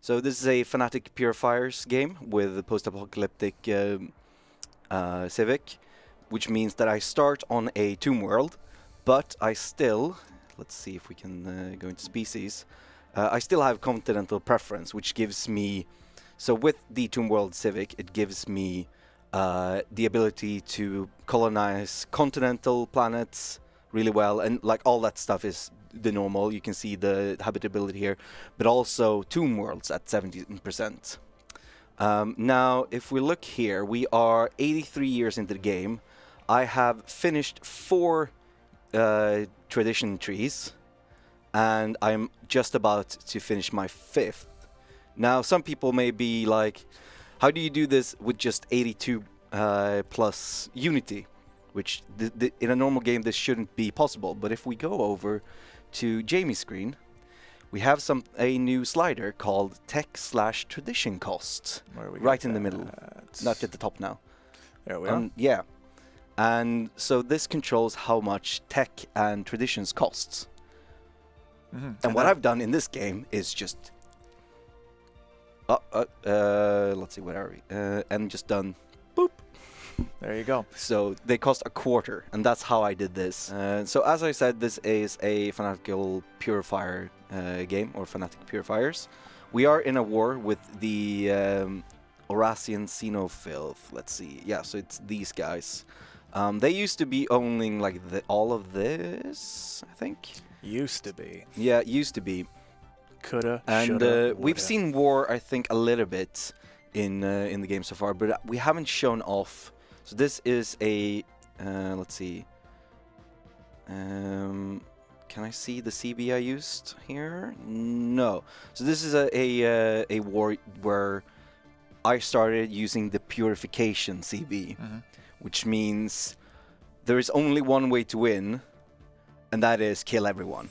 So this is a Fanatic Purifiers game with a post-apocalyptic civic, which means that I start on a tomb world, but I still, let's see if we can go into species, I still have continental preference, which gives me, so with the tomb world civic, it gives me the ability to colonize continental planets really well, and like all that stuff is the normal. You can see the habitability here, but also tomb worlds at 70%. Now, if we look here, we are 83 years into the game. I have finished 4 tradition trees, and I'm just about to finish my 5th. Now, some people may be like, how do you do this with just 82 plus unity? Which in a normal game this shouldn't be possible, but if we go over to Jamie's screen, we have a new slider called Tech/Tradition Costs, right in the middle, not at the top now. There we are. Yeah, and so this controls how much tech and traditions costs. And what I've done in this game is just, let's see, where are we? And just done, boop. There you go. So they cost a quarter, and that's how I did this. So as I said, this is a Fanatical Purifier game, or Fanatic Purifiers. We are in a war with the Orasian Xenophiles. Let's see. Yeah, so it's these guys. They used to be owning like all of this, I think. Used to be. Yeah, used to be. Coulda, and shoulda, we've woulda. seen war, I think, a little bit in the game so far, but we haven't shown off. So this is a let's see. Can I see the CB I used here? No. So this is a war where I started using the purification CB, which means there is only one way to win, and that is kill everyone.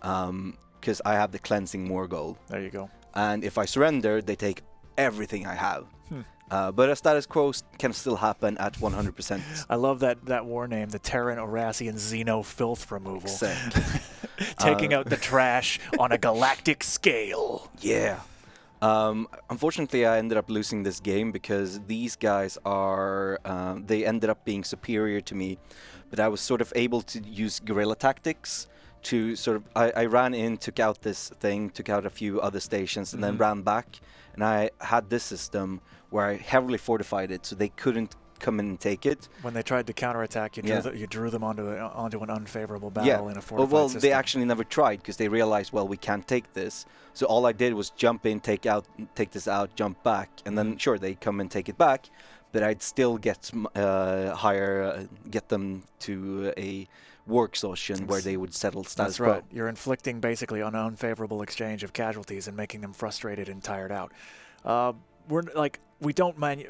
Because I have the cleansing war goal. There you go. And if I surrender, they take everything I have. But a status quo can still happen at 100%. I love that war name, the Terran Orasian Xeno Filth Removal. Taking out the trash on a galactic scale. Yeah. Unfortunately, I ended up losing this game because these guys are, they ended up being superior to me. But I was sort of able to use guerrilla tactics to sort of, I ran in, took out this thing, took out a few other stations, and then ran back. And I had this system where I heavily fortified it so they couldn't come in and take it. When they tried to counterattack, you drew them onto an unfavorable battle in a fortified well, system. they actually never tried because they realized, well, we can't take this. So all I did was jump in, take this out, jump back, and then sure, they come and take it back, but I'd still get get them to a war exhaustion where they would settle status quo. That's right. You're inflicting basically an unfavorable exchange of casualties and making them frustrated and tired out. We're like, we don't in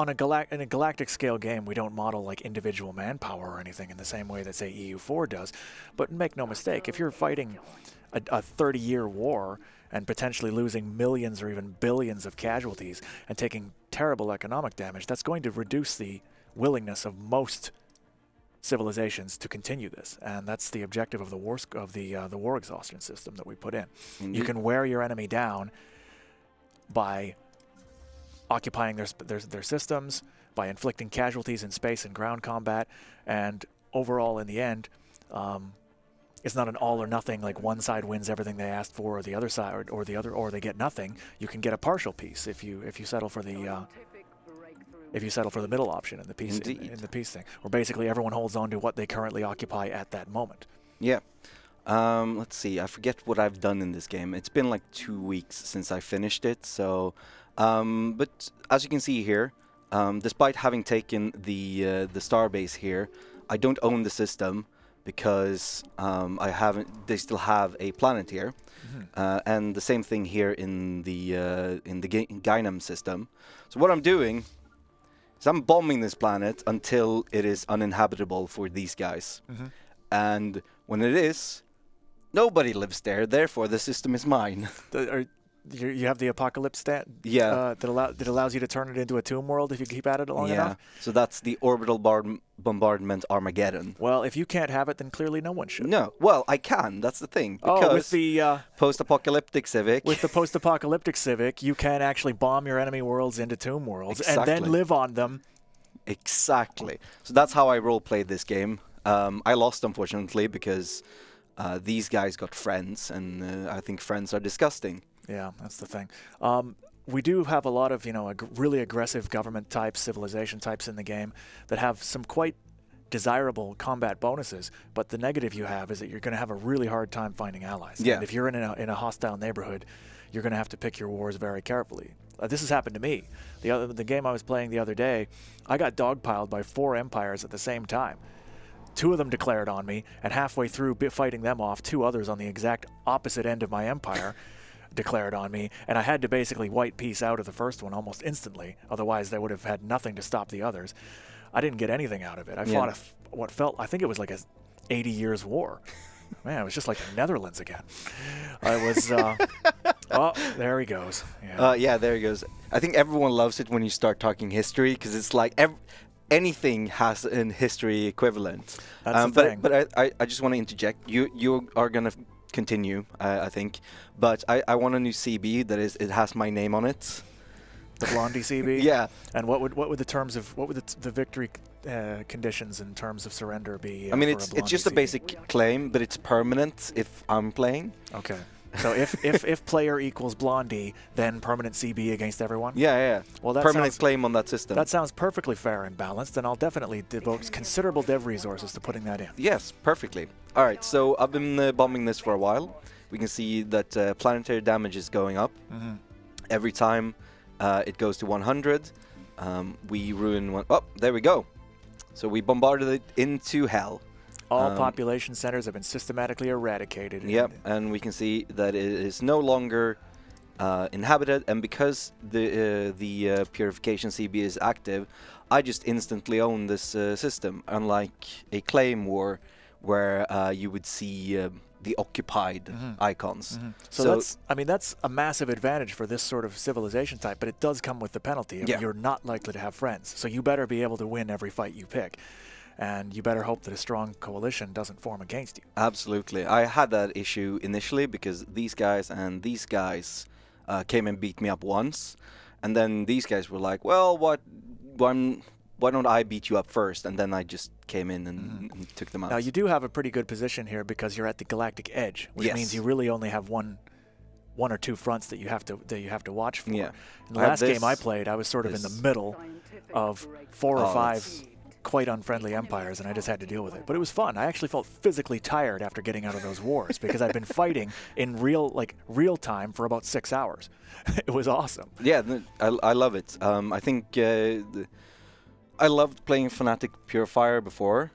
a galactic scale game, we don't model like individual manpower or anything in the same way that say EU4 does. But make no mistake, if you're fighting a 30-year war and potentially losing millions or even billions of casualties and taking terrible economic damage, that's going to reduce the willingness of most civilizations to continue this, and that's the objective of the war exhaustion system that we put in. You can wear your enemy down by occupying their systems, by inflicting casualties in space and ground combat, and overall, in the end, it's not an all or nothing, like one side wins everything they asked for, or the other side, or they get nothing. You can get a partial peace if you settle for the middle option in the peace in the peace thing, where basically everyone holds on to what they currently occupy at that moment. Yeah. Let's see. I forget what I've done in this game. It's been like 2 weeks since I finished it. So, but as you can see here, despite having taken the starbase here, I don't own the system because they still have a planet here, and the same thing here in the Gynam system. So what I'm doing is I'm bombing this planet until it is uninhabitable for these guys, and when it is, nobody lives there. Therefore, the system is mine. You have the apocalypse stat. Yeah. That allows you to turn it into a tomb world if you keep at it long enough. So that's the orbital bombardment Armageddon. Well, if you can't have it, then clearly no one should. No. Well, I can. That's the thing. Because with the post-apocalyptic Civic. With the post-apocalyptic Civic, you can actually bomb your enemy worlds into tomb worlds and then live on them. Exactly. So that's how I role-played this game. I lost, unfortunately, because these guys got friends, and I think friends are disgusting. Yeah, that's the thing. We do have a lot of, really aggressive government types, civilization types in the game that have some quite desirable combat bonuses, but the negative you have is that you're going to have a really hard time finding allies. Yeah. And if you're in a hostile neighborhood, you're going to have to pick your wars very carefully. This has happened to me. The game I was playing the other day, I got dogpiled by 4 empires at the same time. 2 of them declared on me, and halfway through fighting them off, 2 others on the exact opposite end of my empire declared on me, and I had to basically white peace out of the first one almost instantly. Otherwise, they would have had nothing to stop the others. I didn't get anything out of it. I fought what felt, I think it was like a 80 years war. Man, it was just like the Netherlands again. I was, oh, there he goes. Yeah, there he goes. I think everyone loves it when you start talking history, because it's like anything has an history equivalent. That's the thing. But I just want to interject. You are going to continue, I think. But I want a new CB that it has my name on it. The Blondie CB? Yeah. And what would the terms of, what would the victory conditions in terms of surrender be? I mean, it's just a basic claim, but it's permanent if I'm playing. Okay. So if player equals Blondie, then permanent CB against everyone? Yeah. Well, that permanent claim on that system. That sounds perfectly fair and balanced, and I'll definitely devote considerable dev resources to putting that in. Yes, perfectly. All right, so I've been bombing this for a while. We can see that planetary damage is going up. Every time it goes to 100, we ruin one. Oh, there we go. So we bombarded it into hell. All population centers have been systematically eradicated. Yep, and we can see that it is no longer inhabited, and because the Purification CB is active, I just instantly own this system, unlike a claim war where you would see the occupied icons. So that's a massive advantage for this sort of civilization type, but it does come with the penalty. I mean, you're not likely to have friends, so you better be able to win every fight you pick. And you better hope that a strong coalition doesn't form against you. Absolutely. I had that issue initially because these guys and these guys came and beat me up once. And then these guys were like, well, why don't I beat you up first? And then I just came in and took them out. Now, you do have a pretty good position here because you're at the galactic edge, which means you really only have one or two fronts that you have to watch for. Yeah. In the last game I played, I was sort of in the middle of 4 or 5 quite unfriendly empires, and I just had to deal with it. But it was fun. I actually felt physically tired after getting out of those wars because I'd been fighting in real time for about 6 hours. It was awesome. Yeah, I love it. I think I loved playing Fanatic Purifier before.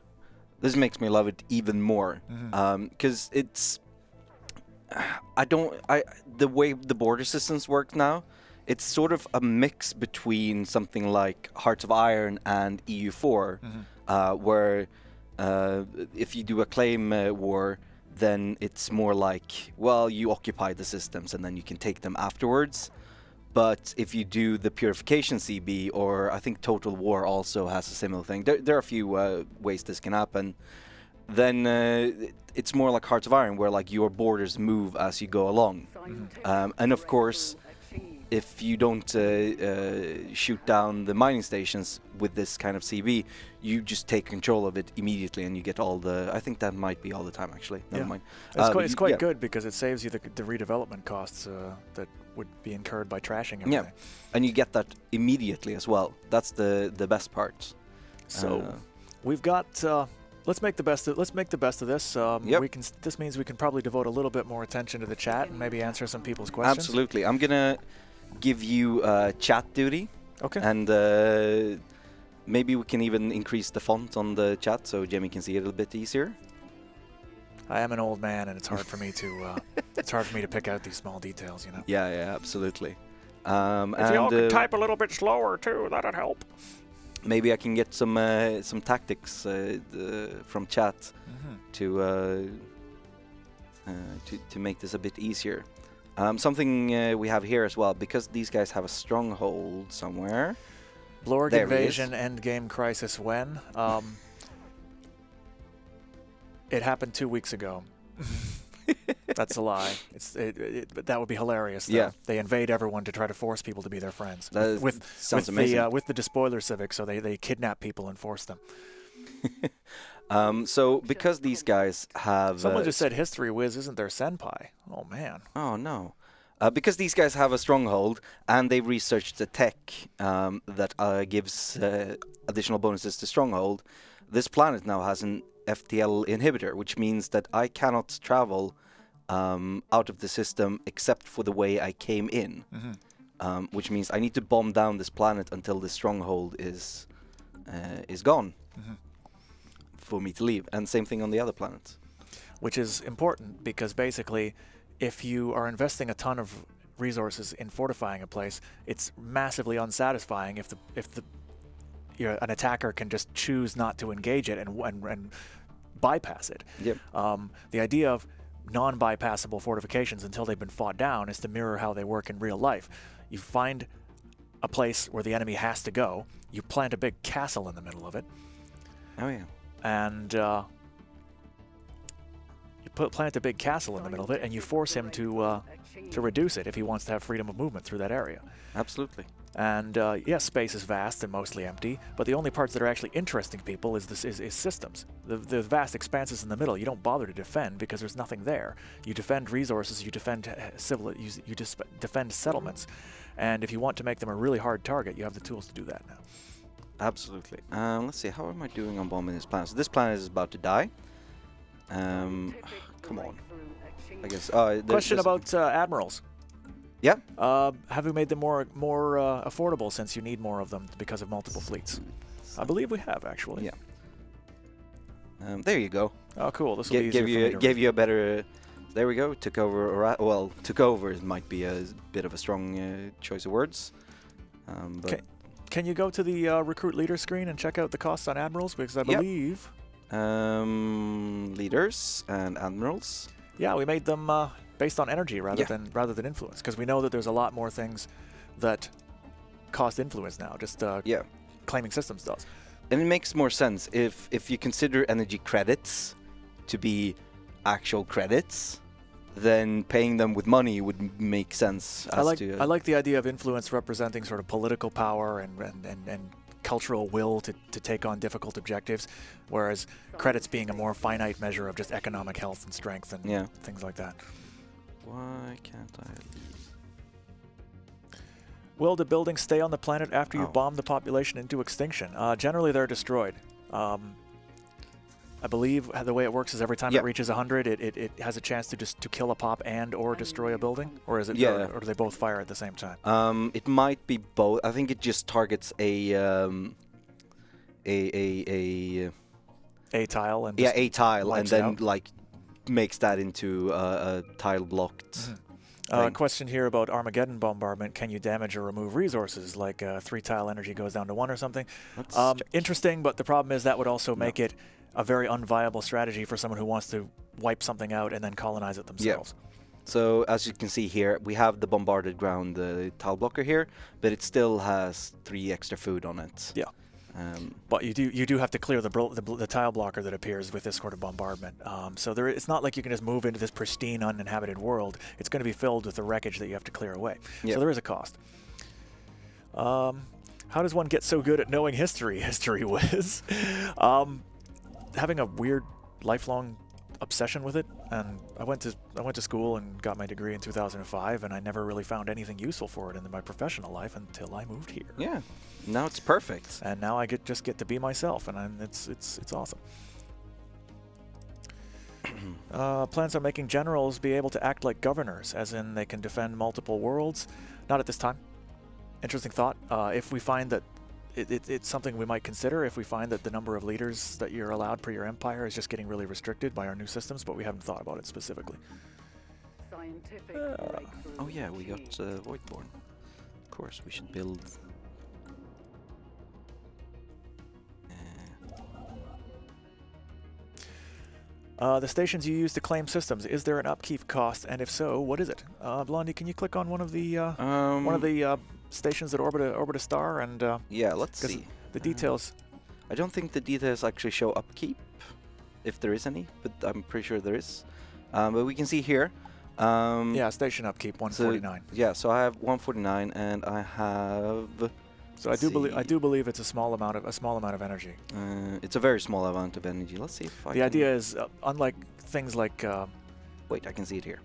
This makes me love it even more because it's the way the border systems work now. It's sort of a mix between something like Hearts of Iron and EU4, where if you do a claim war, then it's more like, well, you occupy the systems and then you can take them afterwards. But if you do the Purification CB, or I think Total War also has a similar thing, there are a few ways this can happen, then it's more like Hearts of Iron, where like your borders move as you go along. And of course, if you don't shoot down the mining stations with this kind of CB, you just take control of it immediately and you get all the... I think that might be all the time, actually. Never mind. It's quite good because it saves you the redevelopment costs that would be incurred by trashing everything. Yeah, and you get that immediately as well. That's the best part. So we've got... let's make the best of this. This means we can probably devote a little bit more attention to the chat and maybe answer some people's questions. Absolutely. I'm gonna give you chat duty. Okay. And maybe we can even increase the font on the chat so Jimmy can see it a little bit easier. I am an old man, and it's hard for me to pick out these small details, you know. Yeah, absolutely. If y'all could type a little bit slower too, that'd help. Maybe I can get some tactics from chat to make this a bit easier. Something we have here as well, because these guys have a stronghold somewhere. Blorg There invasion, endgame crisis when? It happened 2 weeks ago. That's a lie. But that would be hilarious. Though. Yeah. They invade everyone to try to force people to be their friends. Sounds amazing. With the despoiler civic, so they kidnap people and force them. So because these guys have... Someone just said History Whiz isn't their senpai. Oh, man. Oh, no. Because these guys have a stronghold, and they researched the tech that gives additional bonuses to stronghold, this planet now has an FTL inhibitor, which means that I cannot travel out of the system except for the way I came in. Which means I need to bomb down this planet until the stronghold is gone for me to leave. And same thing on the other planets. Which is important because basically, if you are investing a ton of resources in fortifying a place, it's massively unsatisfying if an attacker can just choose not to engage it and bypass it. Yep. The idea of non-bypassable fortifications until they've been fought down is to mirror how they work in real life. You find a place where the enemy has to go, you plant a big castle in the middle of it. Oh yeah. And plant a big castle in the middle of it, and you force him to reduce it if he wants to have freedom of movement through that area. Absolutely. And yes, space is vast and mostly empty, but the only parts that are actually interesting to people is systems. The vast expanses in the middle, you don't bother to defend because there's nothing there. You defend resources, you defend defend settlements, and if you want to make them a really hard target, you have the tools to do that now. Absolutely. Let's see, how am I doing on bombing this planet? So this planet is about to die. Come on. I guess. Question about admirals. Yeah. Have we made them more affordable since you need more of them because of multiple fleets? I believe we have actually. Yeah. There you go. Oh, cool. This will be easier gave you a better. There we go. Took over. Well, took over might be a bit of a strong choice of words. But can you go to the recruit leader screen and check out the costs on admirals? Because I believe. Leaders and admirals. Yeah, we made them based on energy rather than influence, because we know that there's a lot more things that cost influence now. Just claiming systems does. And it makes more sense if you consider energy credits to be actual credits, then paying them with money would make sense. I like the idea of influence representing sort of political power and cultural will to take on difficult objectives, whereas credits being a more finite measure of just economic health and strength and things like that. Why can't I leave? Will the buildings stay on the planet after you bomb the population into extinction? Generally, they're destroyed. I believe the way it works is every time it reaches 100, it has a chance to kill a pop and or destroy a building, or is it? Or do they both fire at the same time? It might be both. I think it just targets a tile and a tile, and then out. Like makes that into a tile blocked. Question here about Armageddon bombardment. Can you damage or remove resources? Like 3 tile energy goes down to 1 or something. Interesting, but the problem is that would also make it a very unviable strategy for someone who wants to wipe something out and then colonize it themselves. Yeah. So as you can see here, we have the bombarded ground tile blocker here, but it still has 3 extra food on it. Yeah. But you do have to clear the tile blocker that appears with this sort of bombardment. So it's not like you can just move into this pristine, uninhabited world. It's going to be filled with the wreckage that you have to clear away. Yep. So there is a cost. How does one get so good at knowing history? History Whiz. Having a weird lifelong obsession with it, and I went to school and got my degree in 2005, and I never really found anything useful for it in my professional life until I moved here. Yeah. Now it's perfect. And now I just get to be myself, and it's awesome. Plans on making generals be able to act like governors, as in they can defend multiple worlds. Not at this time. Interesting thought. If we find that it's something we might consider, if we find that the number of leaders that you're allowed per your empire is just getting really restricted by our new systems, but we haven't thought about it specifically. Oh yeah, we got Voidborn. Of course, we should build. The stations you use to claim systems, is there an upkeep cost, and if so, what is it? Blondie, can you click on one of the stations that orbit a star and yeah, let's see. The details. I don't think the details actually show upkeep, if there is any, but I'm pretty sure there is. But we can see here. Yeah, station upkeep 149. So, yeah, so I have 149, and I have. So I do believe it's a small amount of energy. It's a very small amount of energy. Let's see if I. The idea is, unlike things like. Wait, I can see it here.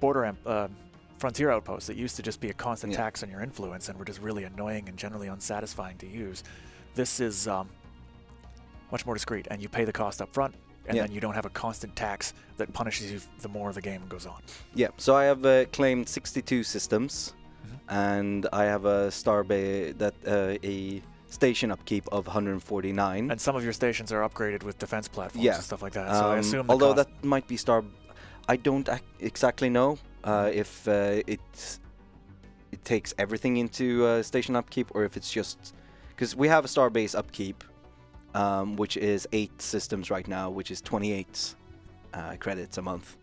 Frontier outposts that used to just be a constant tax on your influence and were just really annoying and generally unsatisfying to use. This is much more discreet, and you pay the cost up front, and then you don't have a constant tax that punishes you the more the game goes on. Yeah, so I have claimed 62 systems, and I have a a station upkeep of 149. And some of your stations are upgraded with defense platforms and stuff like that. So I assume although that might be I don't exactly know if it takes everything into station upkeep, or if it's just because we have a starbase upkeep, which is 8 systems right now, which is 28 credits a month.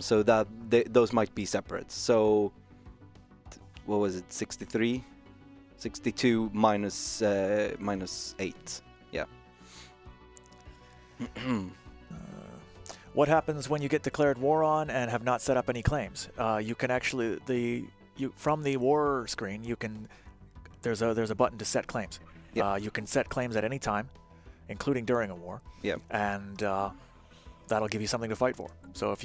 So that those might be separate. So what was it? 63, 62 minus 8. Yeah. What happens when you get declared war on and have not set up any claims? You can actually from the war screen you can there's a button to set claims. You can set claims at any time, including during a war. And that'll give you something to fight for. So if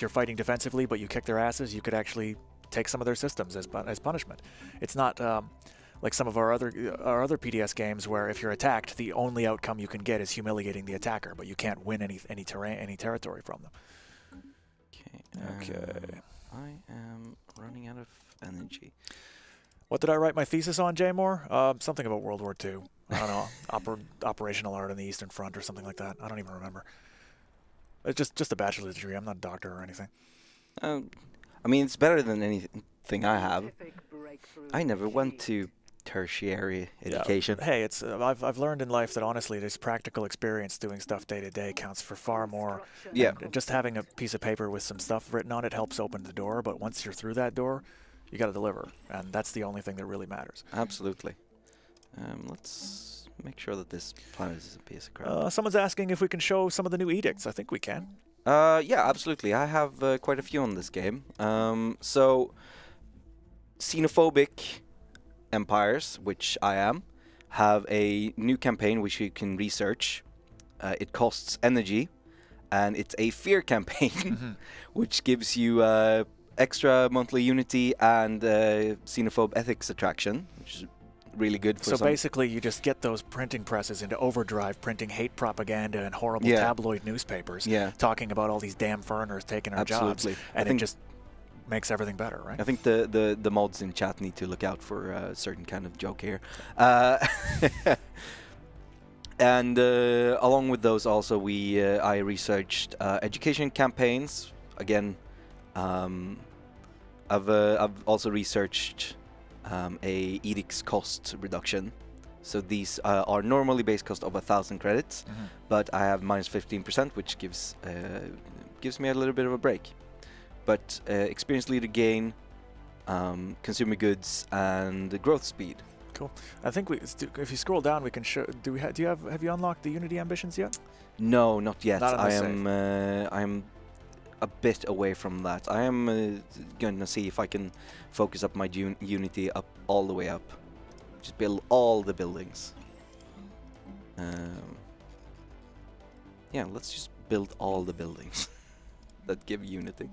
you're fighting defensively but you kick their asses, you could actually take some of their systems as punishment. It's not like some of our other PDS games where if you're attacked, the only outcome you can get is humiliating the attacker, but you can't win any territory from them. Okay. I am running out of energy. What did I write my thesis on, Jay Moore? Something about World War II. I don't know, operational art on the Eastern Front or something like that. I don't even remember. It's just a bachelor's degree. I'm not a doctor or anything. I mean, it's better than anything I have. I never went to tertiary education. Hey, it's I've learned in life that honestly, this practical experience doing stuff day to day counts for far more. Yeah. And just having a piece of paper with some stuff written on it helps open the door, but once you're through that door, you got to deliver, and that's the only thing that really matters. Absolutely. Let's make sure that this planet is a piece of crap. Someone's asking if we can show some of the new edicts. I think we can. Yeah, absolutely. I have quite a few on this game. So, Xenophobic Empires, which I am, have a new campaign which you can research. It costs energy, and it's a fear campaign, which gives you extra monthly unity and xenophobe ethics attraction, which is really good for So basically you just get those printing presses into overdrive, printing hate propaganda and horrible tabloid newspapers, talking about all these damn foreigners taking our jobs, and it just makes everything better, right? I think the mods in chat need to look out for a certain kind of joke here. And along with those also I researched education campaigns. Again, I've also researched a edicts cost reduction. So these are normally base cost of 1,000 credits, but I have minus 15%, which gives me a little bit of a break. But experience leader gain, consumer goods, and growth speed. Cool. I think if you scroll down, we can show. Have you unlocked the Unity ambitions yet? No, not yet. Not I am a bit away from that. I am going to see if I can focus up my Unity up all the way up. Just build all the buildings. Yeah, let's just build all the buildings that give Unity.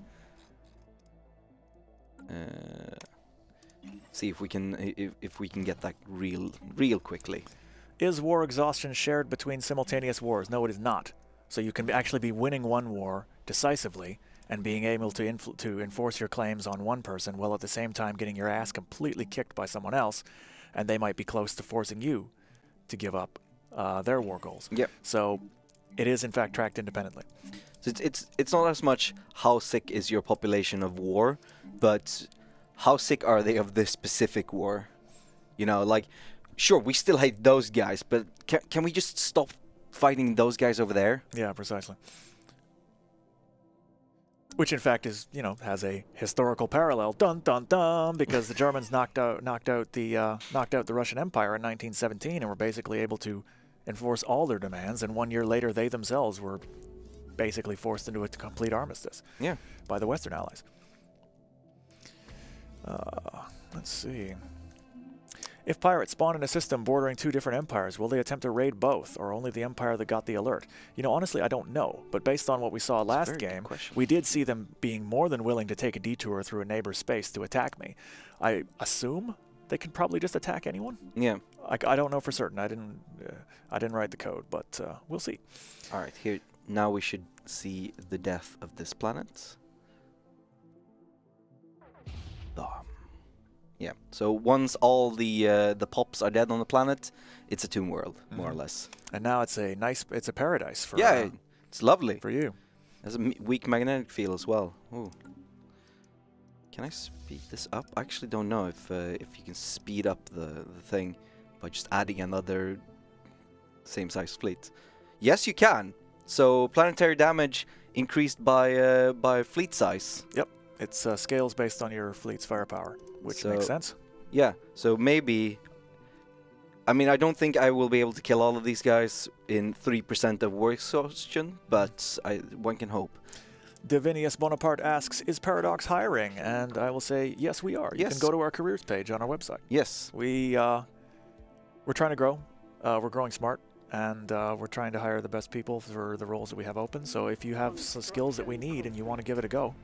See if we can get that real quickly. Is war exhaustion shared between simultaneous wars? No, it is not. So you can actually be winning one war decisively and being able to enforce your claims on one person while at the same time getting your ass completely kicked by someone else, and they might be close to forcing you to give up their war goals. Yep. So it is in fact tracked independently. So it's not as much how sick is your population of war, but how sick are they of this specific war? You know, like, sure, we still hate those guys, but can we just stop fighting those guys over there? Yeah, precisely. Which, in fact, is has a historical parallel. Dun dun dun, because the Germans knocked out the Russian Empire in 1917, and were basically able to enforce all their demands. And 1 year later, they themselves were basically forced into a complete armistice. Yeah. By the Western Allies. Let's see. If pirates spawn in a system bordering 2 different empires, will they attempt to raid both, or only the empire that got the alert? Honestly, I don't know. But based on what we saw last game, we did see them being more than willing to take a detour through a neighbor's space to attack me. I assume they could probably just attack anyone. Yeah. I don't know for certain. I didn't write the code, but we'll see. All right, here now we should see the death of this planet. Bomb. Yeah. So once all the pops are dead on the planet, it's a tomb world, more or less. And now it's a paradise for it's lovely for you. There's a weak magnetic field as well. Ooh. Can I speed this up? I actually don't know if you can speed up the thing by just adding another same size fleet. Yes, you can. So planetary damage increased by fleet size. Yep. It's scales based on your fleet's firepower, which makes sense. Yeah, so maybe... I mean, I don't think I will be able to kill all of these guys in 3% of war exhaustion, but one can hope. Divinius Bonaparte asks, is Paradox hiring? And I will say, yes, we are. You can go to our careers page on our website. Yes. We're trying to grow. We're growing smart. And we're trying to hire the best people for the roles that we have open. So if you have some skills that we need and you want to give it a go,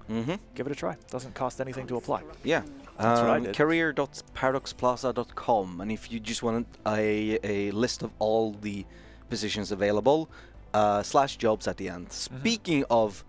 give it a try. It doesn't cost anything to apply. Yeah. That's what I did. Career.paradoxplaza.com. And if you just want a list of all the positions available, /jobs at the end. Speaking of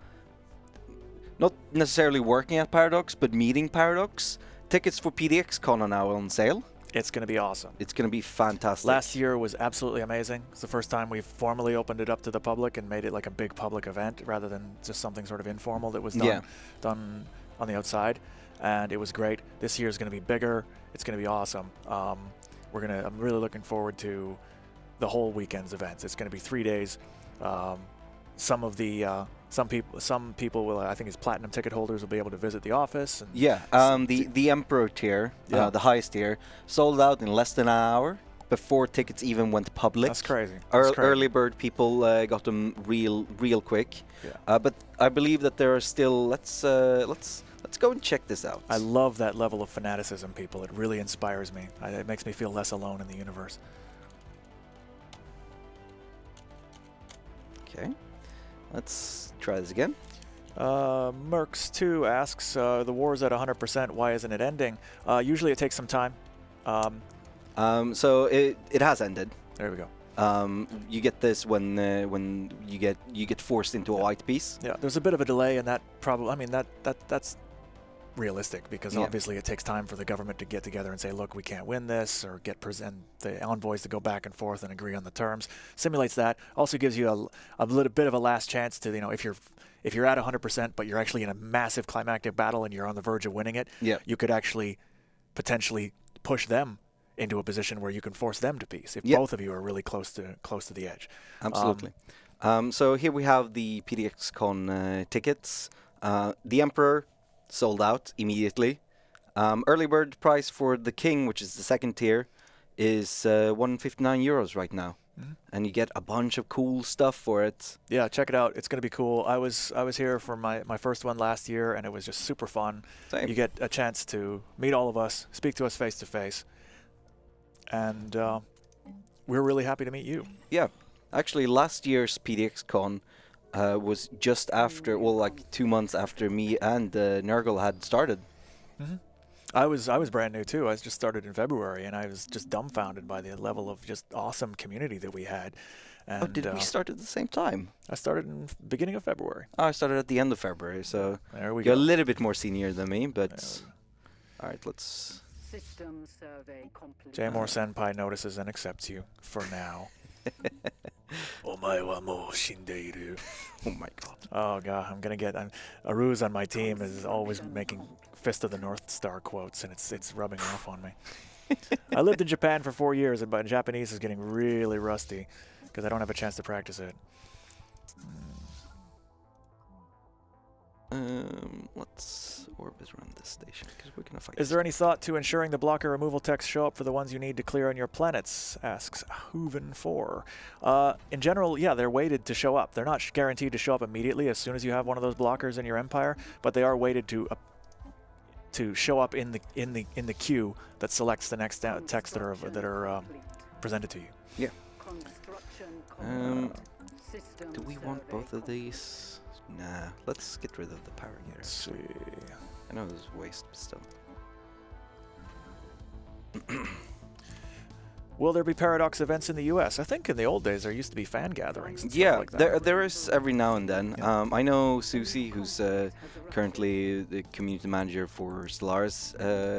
not necessarily working at Paradox, but meeting Paradox, tickets for PDXCon are now on sale. It's going to be awesome. It's going to be fantastic. Last year was absolutely amazing. It's the first time we've formally opened it up to the public and made it like a big public event rather than just something sort of informal that was done on the outside. And it was great. This year is going to be bigger. It's going to be awesome. I'm really looking forward to the whole weekend's events. It's going to be 3 days. Some people will, I think, as platinum ticket holders will be able to visit the office. And the Emperor tier, the highest tier, sold out in less than an hour before tickets even went public. That's crazy. Early bird people got them real quick. Yeah. But I believe that there are still. Let's go and check this out. I love that level of fanaticism, people. It really inspires me. It makes me feel less alone in the universe. Okay. Let's try this again. Mercs2 asks, the war's at 100%, why isn't it ending? Usually it takes some time. So it has ended. There we go. You get this when you get forced into a white piece. Yeah, there's a bit of a delay, and that probably, I mean, that's realistic because obviously it takes time for the government to get together and say, look, we can't win this, or present the envoys to go back and forth and agree on the terms. Simulates that. Also gives you a little bit of a last chance to, if you're at 100%, but you're actually in a massive climactic battle and you're on the verge of winning it, you could actually potentially push them into a position where you can force them to peace if both of you are really close to the edge. Absolutely. So here we have the PDXCon tickets. The Emperor sold out immediately. Early bird price for the King, which is the second tier, is 159 euros right now. And you get a bunch of cool stuff for it. Yeah, check it out. It's going to be cool. I was here for my first one last year, and it was just super fun. Same. You get a chance to meet all of us, speak to us face to face, and we're really happy to meet you. Yeah. Actually, last year's PDXCon was just after, well, like 2 months after me and Nurgle had started. I was brand new too. I just started in February, and I was just dumbfounded by the level of just awesome community that we had. And, did we start at the same time? I started in the beginning of February. Oh, I started at the end of February, so there we you're go. a little bit more senior than me, but all right, let's. System survey complete. J-More Senpai notices and accepts you for now. Oh my god. Oh god, I'm gonna get Aruz on my team is always making Fist of the North Star quotes, and it's rubbing off on me. I lived in Japan for 4 years, and my Japanese is getting really rusty because I don't have a chance to practice it. Let's orbit around this station because we're gonna fight. Is there any thought to ensuring the blocker removal texts show up for the ones you need to clear on your planets? Asks Hooven4. In general, yeah, they're weighted to show up. They're not guaranteed to show up immediately as soon as you have one of those blockers in your empire, but they are weighted to show up in the queue that selects the next texts that are presented to you. Yeah. Do we want both of these? Nah, let's get rid of the power gear. Let's see. I know there's waste, but still. Will there be Paradox events in the US? I think in the old days there used to be fan gatherings and yeah, stuff like that. there is every now and then. Yeah. I know Susie, who's currently the community manager for Stellaris,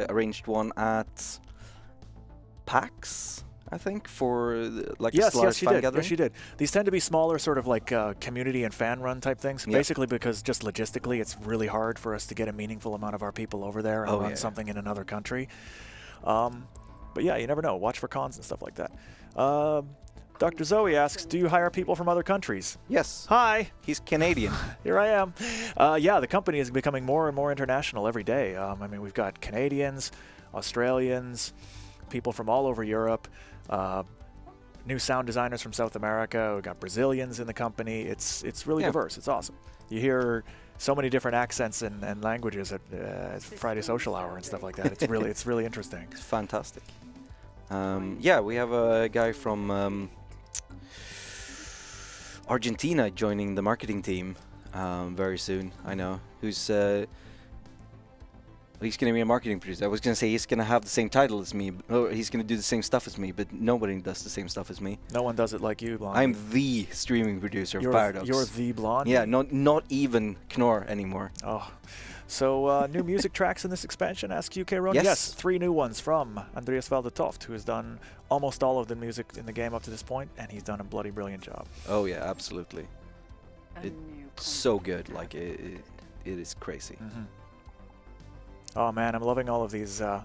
arranged one at PAX, I think, for like a Stellaris fan gathering. Yes, she did. These tend to be smaller, sort of like community and fan-run type things. Yep. Basically, because just logistically, it's really hard for us to get a meaningful amount of our people over there and run something in another country. But yeah, you never know. Watch for cons and stuff like that. Dr. Zoe asks, do you hire people from other countries? Yes. Hi. He's Canadian. Here I am. Yeah, the company is becoming more and more international every day. I mean, we've got Canadians, Australians, people from all over Europe. New sound designers from South America. We've got Brazilians in the company. It's really diverse. It's awesome. You hear so many different accents and languages at Friday Social Hour and stuff like that. It's really interesting. It's fantastic. Yeah, we have a guy from Argentina joining the marketing team very soon. I know who's. He's going to be a marketing producer. I was going to say he's going to have the same title as me, or he's going to do the same stuff as me, but nobody does the same stuff as me. No one does it like you, Blonde. I'm the streaming producer of Paradox. You're the Blonde? Yeah, not even Knorr anymore. Oh. So, new music tracks in this expansion, ask UK Ron? Yes, 3 new ones from Andreas Valdetoft, who has done almost all of the music in the game up to this point, and he's done a bloody brilliant job. Oh yeah, absolutely. It's so good, like it is crazy. Mm-hmm. Oh man, I'm loving all of these Aruz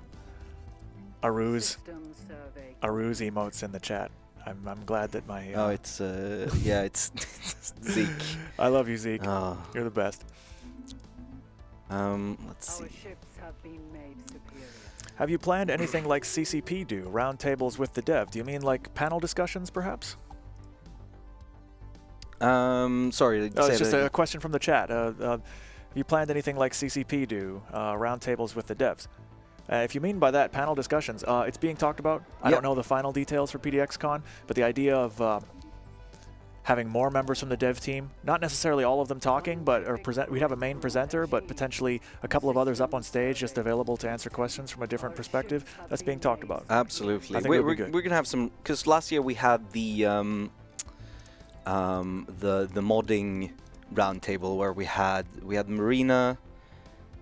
emotes in the chat. I'm glad that my oh, it's yeah, it's Zeke. I love you, Zeke. Oh. You're the best. Let's see. Have you planned anything like CCP do? Roundtables with the dev? Do you mean like panel discussions, perhaps? Sorry. Oh, it's just a question from the chat. Have you planned anything like CCP do? Roundtables with the devs? If you mean by that panel discussions, it's being talked about. I don't know the final details for PDXCon, but the idea of having more members from the dev team, not necessarily all of them talking, but we'd have a main presenter, but potentially a couple of others up on stage just available to answer questions from a different perspective. That's being talked about. Absolutely. I think we're going to have some, because last year we had the modding roundtable where we had Marina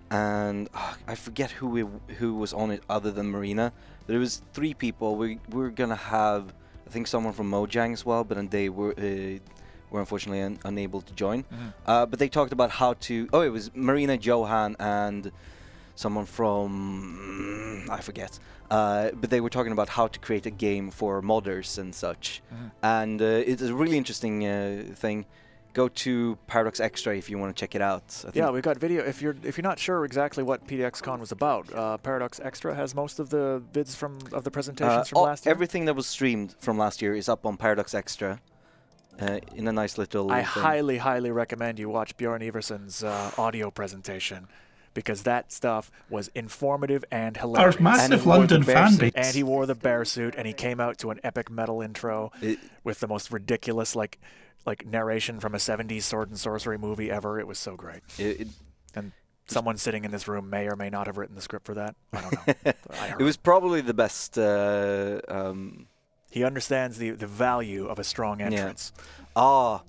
and I forget who was on it other than Marina. There was 3 people. We were gonna have, I think, someone from Mojang as well, but they were unfortunately unable to join. Mm-hmm. But they talked about how to. Oh, it was Marina, Johan, and someone from I forget. But they were talking about how to create a game for modders and such. Mm-hmm. And it's a really interesting thing. Go to Paradox Extra if you want to check it out. Yeah, we've got video. If you're not sure exactly what PDXCon was about, Paradox Extra has most of the vids of the presentations from last year. Everything that was streamed from last year is up on Paradox Extra in a nice little I thing. highly recommend you watch Bjorn Everson's audio presentation, because that stuff was informative and hilarious. Our massive London fan base. And he wore the bear suit, and he came out to an epic metal intro with the most ridiculous like narration from a 70s sword and sorcery movie ever. It was so great. And someone sitting in this room may or may not have written the script for that. I don't know. It was probably the best. He understands the value of a strong entrance. Yeah.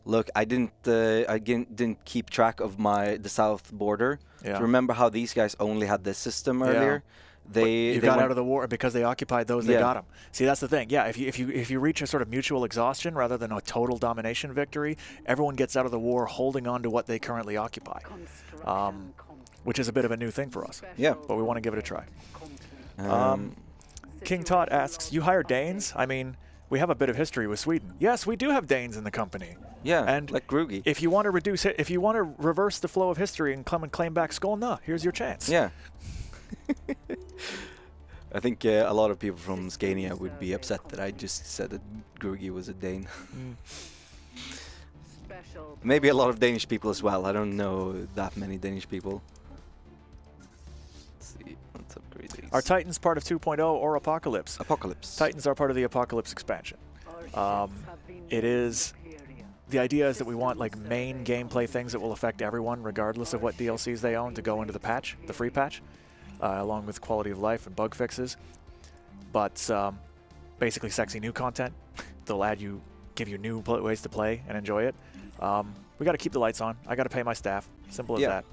Look, I didn't keep track of the south border. Yeah. To remember how these guys only had this system earlier. They got out of the war because they occupied those. They got them. See, that's the thing. Yeah, if you reach a sort of mutual exhaustion rather than a total domination victory, everyone gets out of the war holding on to what they currently occupy, which is a bit of a new thing for us. Yeah, but we want to give it a try. King Todd asks, "You hire Danes? I mean, we have a bit of history with Sweden. Yes, we do have Danes in the company. Yeah, and like Grugi. If you want to reduce it, if you want to reverse the flow of history and come and claim back Skolna, here's your chance. Yeah. I think a lot of people from Scania would be upset that I just said that Grugi was a Dane. Maybe a lot of Danish people as well. I don't know that many Danish people. Let's see. Let's upgrade these. Are Titans part of 2.0 or Apocalypse? Apocalypse. Titans are part of the Apocalypse expansion. It is... The idea is that we want like main gameplay things that will affect everyone regardless of what DLCs they own to go into the patch, the free patch, along with quality of life and bug fixes. But basically sexy new content. They'll give you new ways to play and enjoy it. We got to keep the lights on. I got to pay my staff. Simple as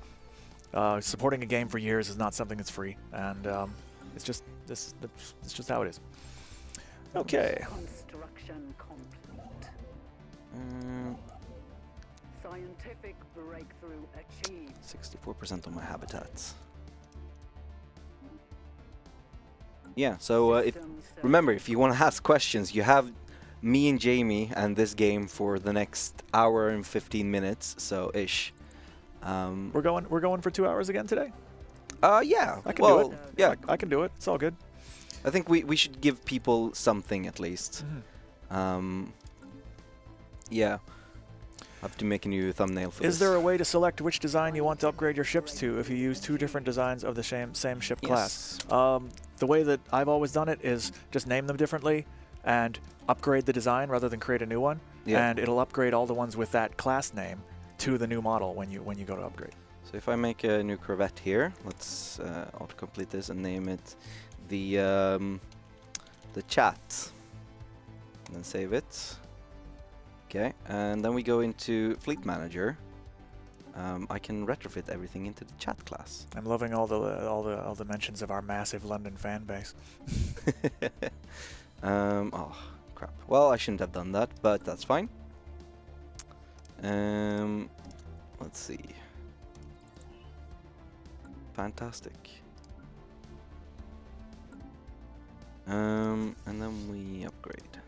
that. Supporting a game for years is not something that's free, and it's just how it is. Okay. Scientific breakthrough achieved. 64% on my habitats. Yeah, so remember, if you want to ask questions, you have me and Jamie and this game for the next hour and 15 minutes, so ish. We're going for 2 hours again today? Yeah. I can do it. Yeah, I can do it. It's all good. I think we should give people something at least. Yeah. I have to make a new thumbnail for this. Is there a way to select which design you want to upgrade your ships to if you use 2 different designs of the same ship class? The way that I've always done it is just name them differently and upgrade the design rather than create a new one. Yeah. And it'll upgrade all the ones with that class name to the new model when you go to upgrade. So if I make a new corvette here, let's autocomplete this and name it the chat, and then save it. Okay, and then we go into Fleet Manager. I can retrofit everything into the chat class. I'm loving all the mentions of our massive London fan base. Oh crap! Well, I shouldn't have done that, but that's fine. Let's see. Fantastic. And then we upgrade.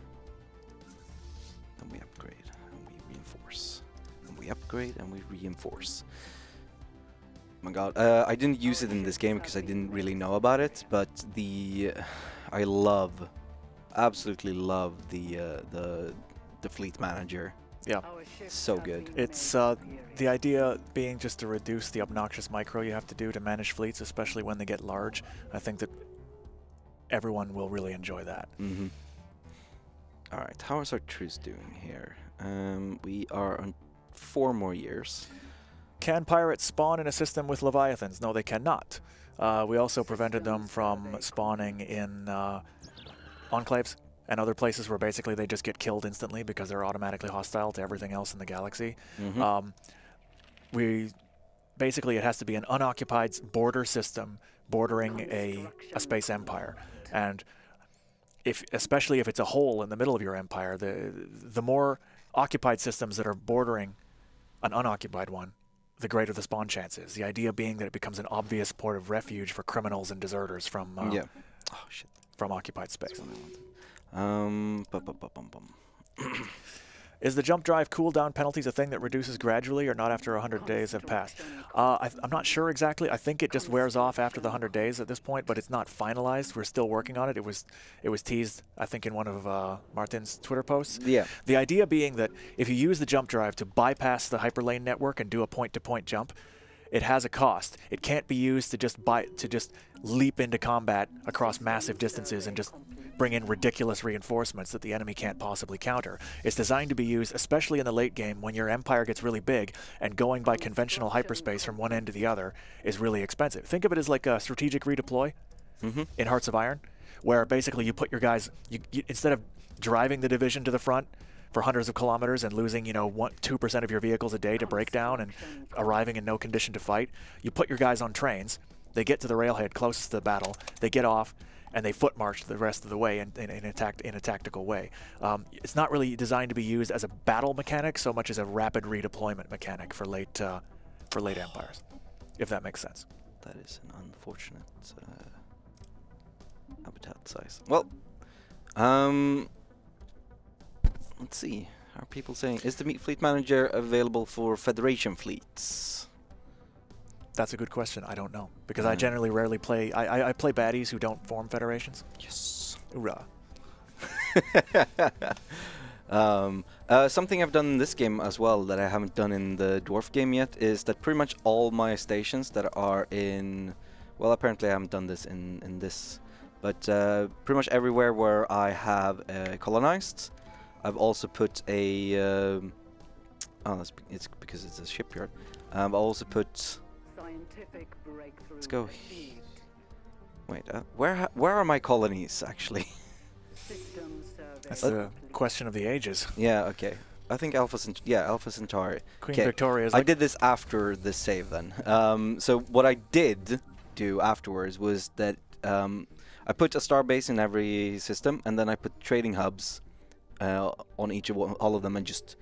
Then we upgrade and we reinforce. And we upgrade and we reinforce. Oh my god, I didn't use it in this game because I didn't really know about it, but I absolutely love the Fleet Manager. Yeah, so good. It's the idea being just to reduce the obnoxious micro you have to do to manage fleets, especially when they get large. I think that everyone will really enjoy that. All right, how is our truce doing here? We are on 4 more years. Can pirates spawn in a system with Leviathans? No, they cannot. We also prevented them from spawning in enclaves and other places where basically they just get killed instantly because they're automatically hostile to everything else in the galaxy. Basically it has to be an unoccupied border system bordering a space empire, and especially if it's a hole in the middle of your empire, the more occupied systems that are bordering an unoccupied one, the greater the spawn chances. The idea being that it becomes an obvious port of refuge for criminals and deserters from from occupied space. Is the jump drive cooldown penalties a thing that reduces gradually or not after 100 days have passed? I'm not sure exactly. I think it just wears off after the 100 days at this point, but it's not finalized. We're still working on it. It was teased, I think, in one of Martin's Twitter posts. Yeah. The idea being that if you use the jump drive to bypass the hyperlane network and do a point-to-point jump, it has a cost. It can't be used to just leap into combat across massive distances and just bring in ridiculous reinforcements that the enemy can't possibly counter. It's designed to be used, especially in the late game when your empire gets really big and going by conventional hyperspace from one end to the other is really expensive. Think of it as like a strategic redeploy in Hearts of Iron, where basically you put your guys, instead of driving the division to the front for hundreds of kilometers and losing, 2% of your vehicles a day to breakdown and arriving in no condition to fight, you put your guys on trains, they get to the railhead closest to the battle, they get off, and they foot march the rest of the way in a tactical way. It's not really designed to be used as a battle mechanic so much as a rapid redeployment mechanic for late empires, if that makes sense. That is an unfortunate habitat size. Well, let's see. Are people saying, is the Fleet Manager available for Federation fleets? That's a good question. I don't know. Because I generally rarely play... I play baddies who don't form federations. Yes. Hoorah. Something I've done in this game as well that I haven't done in the Dwarf game yet is that pretty much all my stations that are in... Well, apparently I haven't done this in this. But pretty much everywhere where I have colonized, I've also put a... it's because it's a shipyard. I've also put... Let's go... Wait, where are my colonies, actually? That's the question of the ages. Yeah, okay. I think Alpha Centauri. Queen Victoria's... I did this after the save then. So what I did do afterwards was that I put a starbase in every system, and then I put trading hubs on each of all of them, and just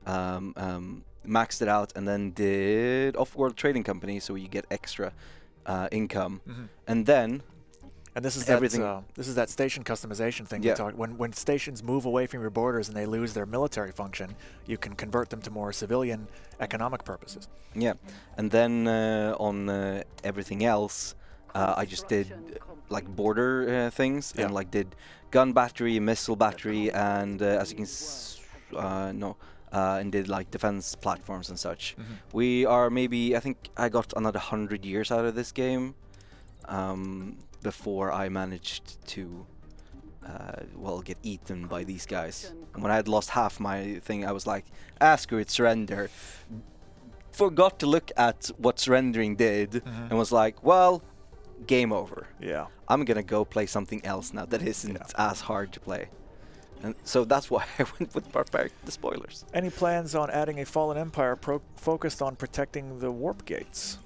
maxed it out, and then did off-world trading company, so you get extra income, and then. And this is everything. This is that station customization thing we talked. When stations move away from your borders and they lose their military function, you can convert them to more civilian economic purposes. Yeah, and then on everything else, I just did like border things and like did gun battery, missile battery, and as you can and did like defense platforms and such. We are maybe, I think I got another 100 years out of this game. Before I managed to, well, get eaten by these guys. And when I had lost half my thing, I was like, screw it, surrender. Forgot to look at what surrendering did, and was like, well, game over. Yeah. I'm gonna go play something else now that isn't as hard to play. And so that's why I went with Barbaric the Spoilers. Any plans on adding a Fallen Empire focused on protecting the warp gates?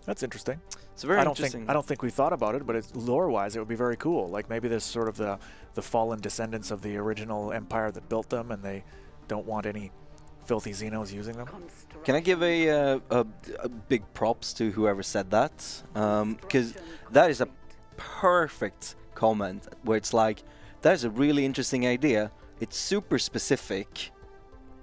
That's interesting. It's very interesting. I don't think we thought about it, but it's lore-wise, it would be very cool. Like maybe there's sort of the fallen descendants of the original empire that built them, and they don't want any filthy Xenos using them. Can I give a big props to whoever said that? Because that is a perfect comment where it's like, that is a really interesting idea. It's super specific.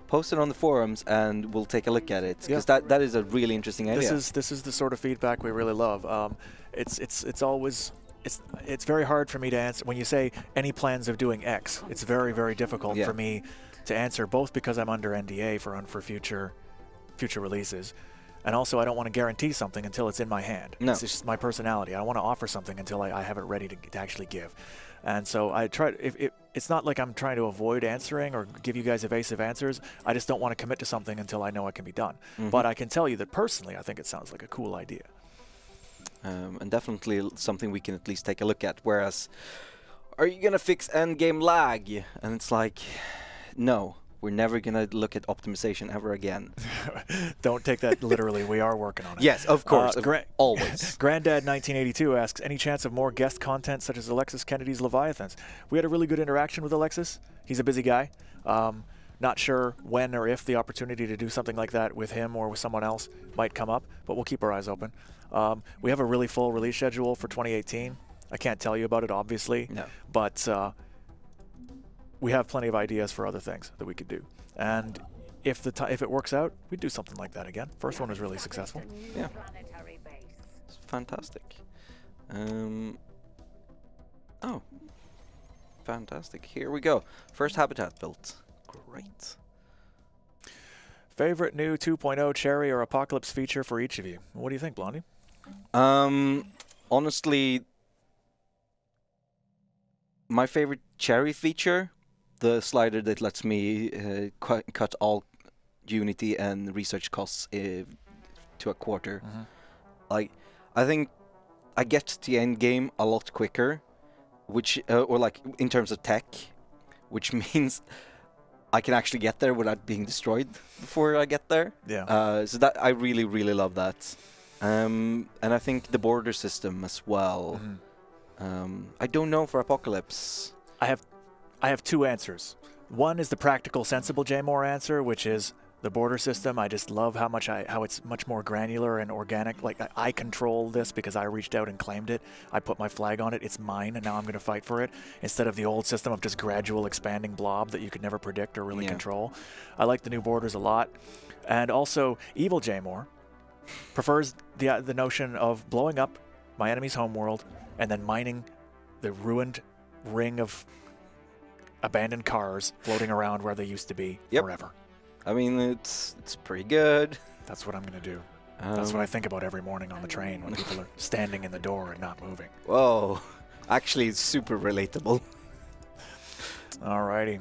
Post it on the forums and we'll take a look at it, because that is a really interesting idea. This is the sort of feedback we really love. It's always very hard for me to answer when you say any plans of doing X. It's very, very difficult for me to answer, both because I'm under NDA for future releases, and also I don't want to guarantee something until it's in my hand. No. It's just my personality. I don't want to offer something until I have it ready to actually give. And so I try. It's not like I'm trying to avoid answering or give you guys evasive answers. I just don't want to commit to something until I know it can be done. But I can tell you that personally, I think it sounds like a cool idea. And definitely something we can at least take a look at. Whereas, are you gonna fix endgame lag? And it's like, no, we're never gonna look at optimization ever again. Don't take that literally. We are working on it. Yes, of course, always. Granddad 1982 asks, any chance of more guest content such as Alexis Kennedy's Leviathans? We had a really good interaction with Alexis. He's a busy guy. Not sure when or if the opportunity to do something like that with him or with someone else might come up, but we'll keep our eyes open. We have a really full release schedule for 2018. I can't tell you about it, obviously, but we have plenty of ideas for other things that we could do. And if it works out, we'd do something like that again. First one was really successful. Yeah. It's fantastic. Oh. Fantastic. Here we go. First habitat built. Great. Favorite new 2.0 Cherry or Apocalypse feature for each of you? What do you think, Blondie? Honestly, my favorite Cherry feature, the slider that lets me cut all Unity and research costs to a quarter. Like, I think I get to the end game a lot quicker, which or like in terms of tech, which means I can actually get there without being destroyed before I get there. Yeah. So that I really, really love that. And I think the border system as well. I don't know for Apocalypse. I have two answers. One is the practical, sensible JMOR answer, which is The border system, I just love how it's much more granular and organic. Like I control this because I reached out and claimed it. I put my flag on it. It's mine, and now I'm going to fight for it. Instead of the old system of just gradual expanding blob that you could never predict or really control. I like the new borders a lot, and also Evil Jaymore prefers the notion of blowing up my enemy's homeworld and then mining the ruined ring of abandoned cars floating around where they used to be forever. I mean, it's pretty good. That's what I'm going to do. That's what I think about every morning on the train when people are standing in the door and not moving. Whoa. Actually, it's super relatable. Alrighty.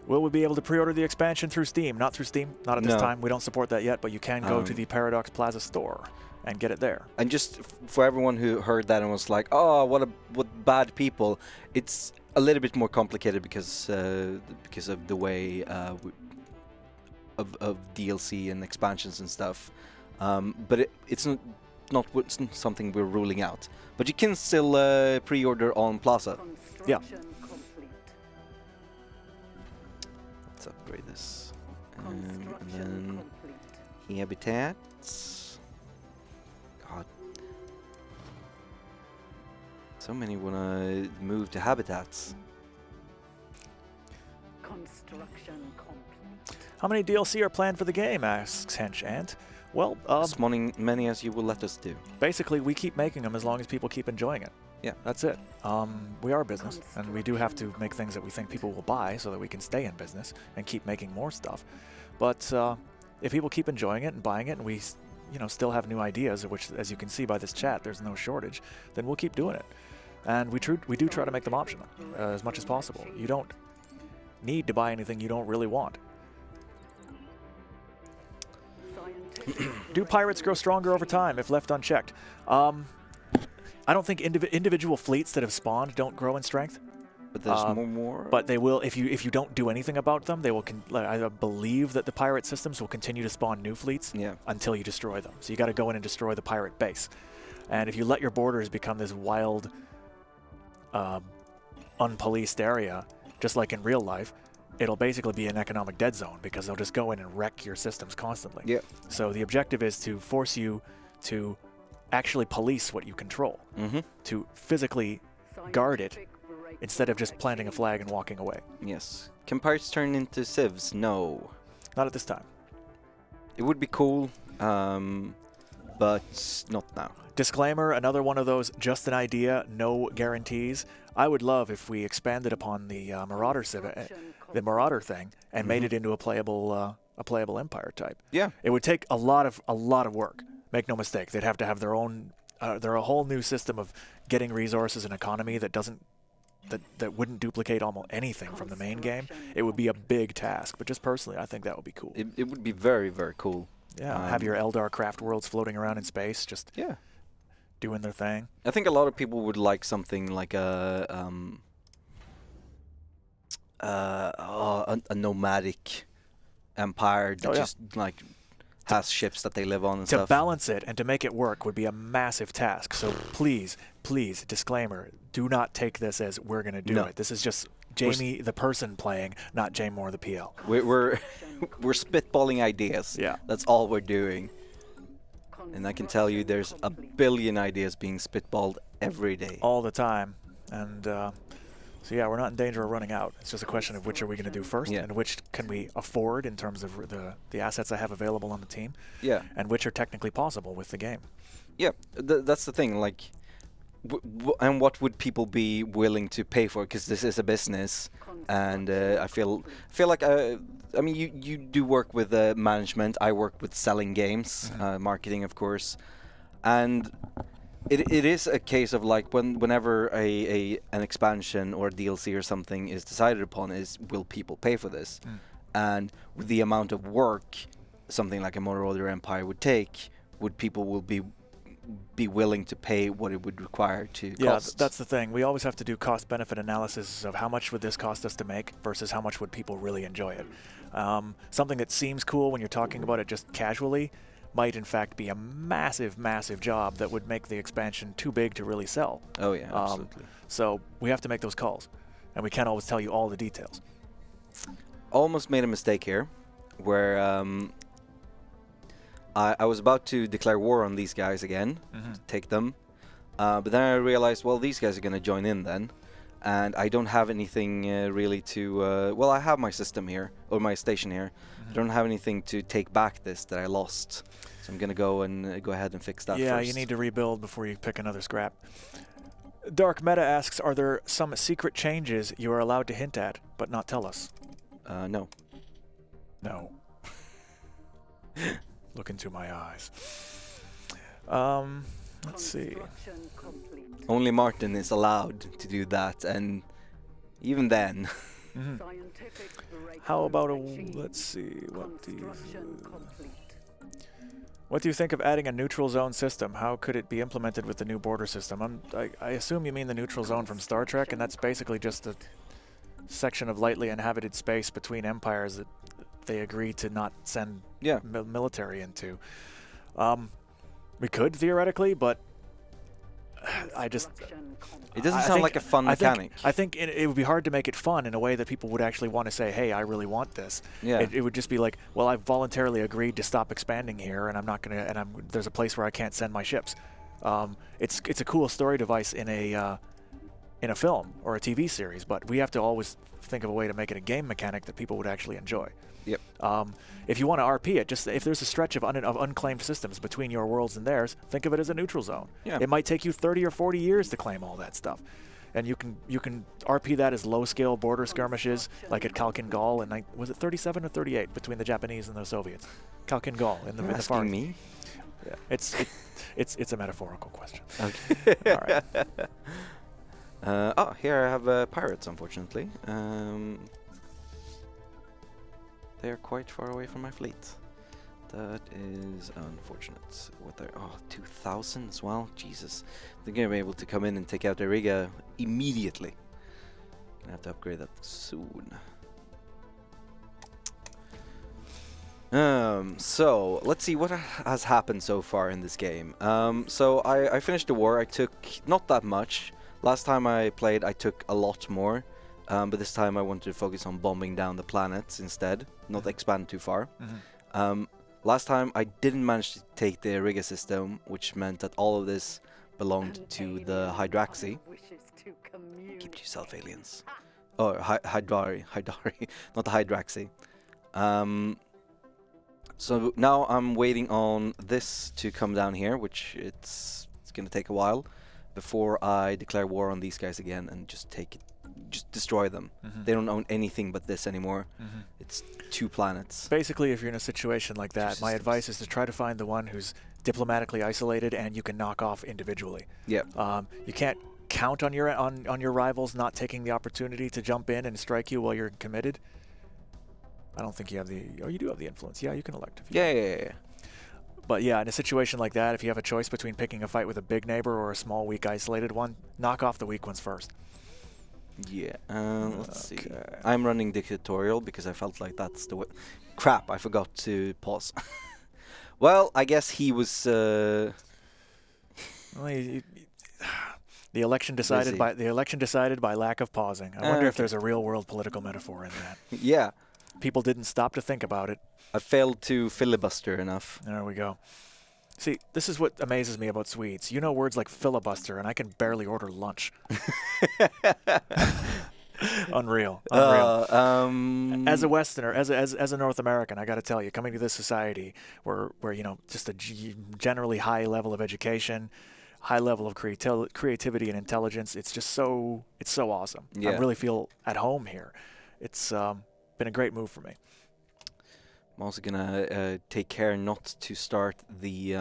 Will we be able to pre-order the expansion through Steam? Not through Steam. Not at this time. We don't support that yet, but you can go to the Paradox Plaza store and get it there. And just for everyone who heard that and was like, oh, what bad people, it's a little bit more complicated because of the way of DLC and expansions and stuff, but it's not something we're ruling out. But you can still pre-order on Plaza. Yeah. Let's upgrade this, and then habitats. God, so many wanna move to habitats. Construction complete. How many DLC are planned for the game? Asks Hench Ant. Well, as many as you will let us do. Basically, we keep making them as long as people keep enjoying it. Yeah, that's it. We are a business, and we do have to make things that we think people will buy so that we can stay in business and keep making more stuff. But if people keep enjoying it and buying it, and we, still have new ideas, of which, as you can see by this chat, there's no shortage, then we'll keep doing it. And we do try to make them optional as much as possible. You don't need to buy anything you don't really want. Do pirates grow stronger over time if left unchecked? I don't think individual fleets that have spawned don't grow in strength. But there's more. But they will if you don't do anything about them. They will. I believe that the pirate systems will continue to spawn new fleets until you destroy them. So you got to go in and destroy the pirate base. And if you let your borders become this wild, unpoliced area, just like in real life, it'll basically be an economic dead zone because they'll just go in and wreck your systems constantly. Yeah. So the objective is to force you to actually police what you control, to physically guard it instead of just planting a flag and walking away. Yes. Can pirates turn into civs? No. Not at this time. It would be cool, but not now. Disclaimer, another one of those just an idea, no guarantees. I would love if we expanded upon the Marauder thing and made it into a playable empire type. Yeah. It would take a lot of work. Make no mistake, they'd have to have their own a whole new system of getting resources and economy that wouldn't duplicate almost anything from the main game. It would be a big task, but just personally, I think that would be cool. It would be very, very cool. Yeah, have your Eldar craft worlds floating around in space, just doing their thing. I think a lot of people would like something like a nomadic empire that just like has ships that they live on and stuff. To balance it and to make it work would be a massive task. So please, disclaimer, do not take this as we're going to do it. This is just Jamie the person playing, not Jaymore the PL. We're spitballing ideas. Yeah. That's all we're doing. And I can tell you there's a billion ideas being spitballed every day. All the time. And so yeah, we're not in danger of running out. It's just a question of which are we going to do first and which can we afford in terms of the assets I have available on the team. Yeah. And which are technically possible with the game. Yeah, that's the thing. Like, and what would people be willing to pay for? Because this is a business, and I feel like I mean you do work with management. I work with selling games, marketing, of course, and it is a case of like whenever an expansion or a DLC or something is decided upon, will people pay for this? And with the amount of work something like a Marauder Empire would take, people be willing to pay what it would require to cost? Yeah, that's the thing. We always have to do cost-benefit analysis of how much would this cost us to make versus how much would people really enjoy it. Something that seems cool when you're talking about it just casually might in fact be a massive, massive job that would make the expansion too big to really sell. Oh yeah, absolutely. So we have to make those calls, and we can't always tell you all the details. Almost made a mistake here. where I was about to declare war on these guys again, to take them, but then I realized, well, these guys are going to join in then, and I don't have anything really to... well, I have my system here, or my station here. I don't have anything to take back this that I lost, so I'm going to go ahead and fix that first. Yeah, you need to rebuild before you pick another scrap. Dark Meta asks, are there some secret changes you are allowed to hint at, but not tell us? No. No. Look into my eyes. Let's see. Only Martin is allowed to do that, and even then. How about a... let's see. What do you think of adding a neutral zone system? How could it be implemented with the new border system? I assume you mean the neutral zone from Star Trek, and that's basically just a section of lightly inhabited space between empires that they agree to not send military into. We could, theoretically, but it doesn't sound like a fun mechanic. I think it would be hard to make it fun in a way that people would actually want to say, hey, I really want this. Yeah. It would just be like, well, I've voluntarily agreed to stop expanding here, and I'm not going to, and there's a place where I can't send my ships. It's a cool story device in a film or a TV series, but we have to always think of a way to make it a game mechanic that people would actually enjoy. Yep. If you want to RP it, just if there's a stretch of unclaimed systems between your worlds and theirs, think of it as a neutral zone. Yeah. It might take you 30 or 40 years to claim all that stuff, and you can RP that as low-scale border skirmishes, like at Khalkhin Gol, and was it 37 or 38 between the Japanese and the Soviets? Khalkhin Gol in the far. Asking me? Yeah, it's a metaphorical question. Okay. All right. Oh, here I have pirates, unfortunately. They are quite far away from my fleet. That is unfortunate. What they're 2,000 as well. Jesus, they're gonna be able to come in and take out the Riga immediately. Gonna have to upgrade that soon. So let's see what has happened so far in this game. So I finished the war. I took not that much. Last time I played, I took a lot more. But this time I wanted to focus on bombing down the planets instead, not expand too far. Last time I didn't manage to take the Riga system, which meant that all of this belonged to the Hydraxi. Keep to yourself, aliens. Oh, Hydari, not the Hydraxi. So now I'm waiting on this to come down here, which it's going to take a while before I declare war on these guys again and just take it. Just destroy them. They don't own anything but this anymore. It's 2 planets. Basically, if you're in a situation like that, my advice is to try to find the one who's diplomatically isolated and you can knock off individually. Yeah. You can't count on your rivals not taking the opportunity to jump in and strike you while you're committed. I don't think you have the... Oh, you do have the influence. Yeah, you can elect. Yeah. But yeah, in a situation like that, if you have a choice between picking a fight with a big neighbor or a small, weak, isolated one, knock off the weak ones first. Yeah, let's see. I'm running dictatorial because I felt like that's the way. Crap, I forgot to pause. Well, I guess he was... Well, the election decided by lack of pausing. I wonder if there's a real-world political metaphor in that. Yeah. People didn't stop to think about it. I failed to filibuster enough. There we go. See, this is what amazes me about Swedes. You know words like filibuster, and I can barely order lunch. Unreal. As a Westerner, as a North American, I got to tell you, coming to this society where you know, just a generally high level of education, high level of creativity and intelligence, it's so awesome. Yeah. I really feel at home here. It's been a great move for me. I'm also gonna take care not to start the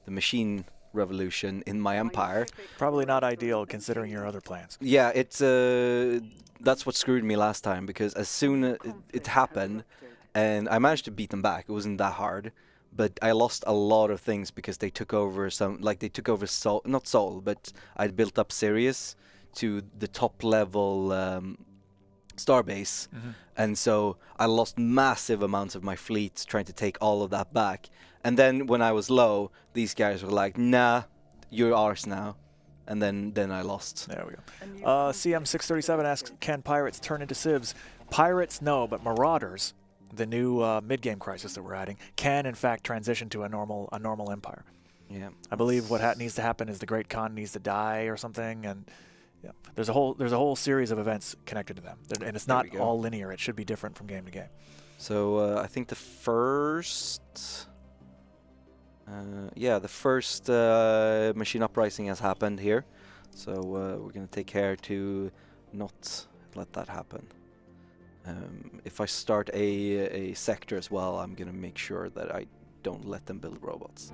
machine revolution in my empire. Probably not ideal considering your other plans. Yeah, it's that's what screwed me last time, because as soon as it happened, and I managed to beat them back. It wasn't that hard, but I lost a lot of things because they took over Sol, not Sol, but I'd built up Sirius to the top level starbase, and so I lost massive amounts of my fleet trying to take all of that back. And then when I was low, these guys were like, "Nah, you're ours now," and then I lost. There we go. CM637 asks, "Can pirates turn into civs?" Pirates, no, but marauders the new mid-game crisis that we're adding can in fact transition to a normal empire. Yeah. I believe what needs to happen is the Great Khan needs to die or something, and yeah, there's a whole series of events connected to them, and it's not all linear. It should be different from game to game. So I think the first, the first machine uprising has happened here. So we're gonna take care to not let that happen. If I start a sector as well, I'm gonna make sure that I don't let them build robots.